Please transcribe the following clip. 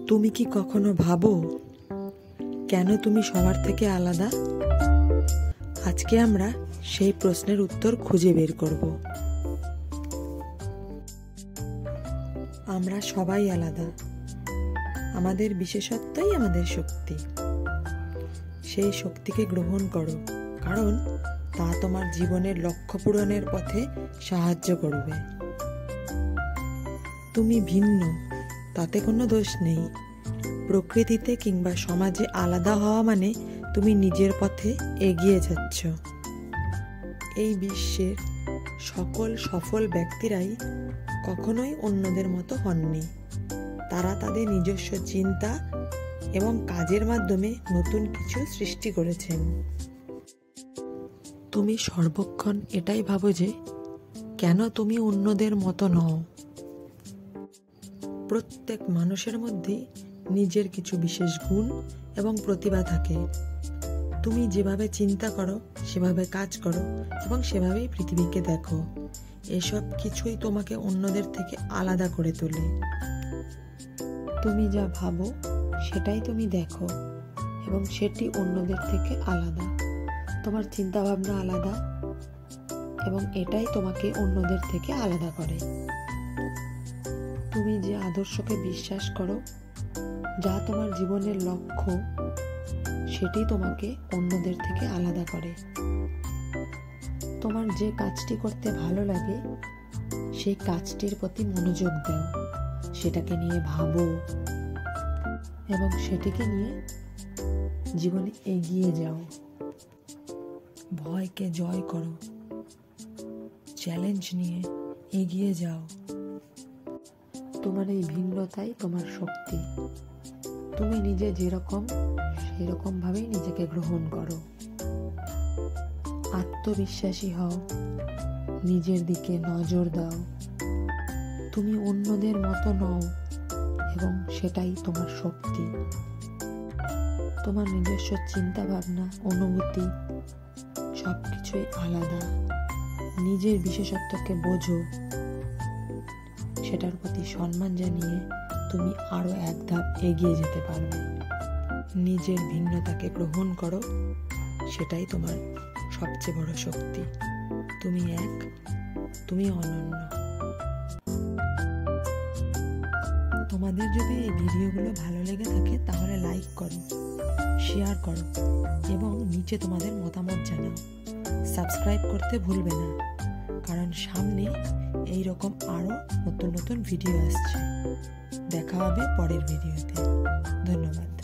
তুমি কি কখনো ভাবো কেন তুমি সবার থেকে আলাদা? আজকে আমরা সেই প্রশ্নের উত্তর খুঁজে বের করব। আমরা সবাই আলাদা, আমাদের বিশেষত্বই আমাদের শক্তি। সেই শক্তিকে গ্রহণ করো, কারণ তা তোমার জীবনের লক্ষ্য পূরণের পথে সাহায্য করবে। তুমি ভিন্ন, তাতে কোনো দোষ নেই। প্রকৃতিতে কিংবা সমাজে আলাদা হওয়া মানে তুমি নিজের পথে এগিয়ে যাচ্ছ। এই বিশ্বের সকল সফল ব্যক্তিরাই কখনোই অন্যদের মতো হননি। তারা তাদের নিজস্ব চিন্তা এবং কাজের মাধ্যমে নতুন কিছু সৃষ্টি করেছেন। তুমি সর্বক্ষণ এটাই ভাবো যে কেন তুমি অন্যদের মতো নও। প্রত্যেক মানুষের মধ্যে নিজের কিছু বিশেষ গুণ এবং প্রতিভা থাকে। তুমি যেভাবে চিন্তা করো, সেভাবে কাজ করো এবং সেভাবেই পৃথিবীকে দেখো। এসব কিছুই তোমাকে অন্যদের থেকে আলাদা করে তোলে। তুমি যা ভাবো সেটাই তুমি দেখো এবং সেটি অন্যদের থেকে আলাদা। তোমার চিন্তা ভাবনা আলাদা এবং এটাই তোমাকে অন্যদের থেকে আলাদা করে। তুমি যে আদর্শকে বিশ্বাস করো, যা তোমার জীবনের লক্ষ্য, সেটি তোমাকে অন্যদের থেকে আলাদা করে। তোমার যে কাজটি করতে ভালো লাগে, সেই কাজটির প্রতি মনোযোগ দাও, সেটাকে নিয়ে ভাবো এবং সেটিকে নিয়ে জীবনে এগিয়ে যাও। ভয়কে জয় করো, চ্যালেঞ্জ নিয়ে এগিয়ে যাও। তোমার এই ভিন্নতাই তোমার শক্তি। তুমি নিজে যেরকম, সেরকম ভাবেই নিজেকে গ্রহণ করো। আত্মবিশ্বাসী হও, নিজের দিকে নজর দাও। তুমি অন্যদের মতো নও এবং সেটাই তোমার শক্তি। তোমার নিজস্ব চিন্তা ভাবনা, অনুভূতি সবকিছুই আলাদা। নিজের বিশেষত্বকে বোঝো, সেটার প্রতি সম্মান জানিয়ে তুমি আরো এক ধাপ এগিয়ে যেতে পারবে। নিজের ভিন্নতাকে গ্রহণ করো, সেটাই তোমার সবচেয়ে বড় শক্তি। তুমি এক, তুমি অনন্য। তোমাদের যদি এই ভিডিওগুলো ভালো লেগে থাকে তাহলে লাইক করো, শেয়ার করো এবং নিচে তোমাদের মতামত জানাও। সাবস্ক্রাইব করতে ভুলবে না, কারণ সামনে এই রকম আরো নতুন নতুন ভিডিও আসছে। দেখা হবে পরের ভিডিওতে। ধন্যবাদ।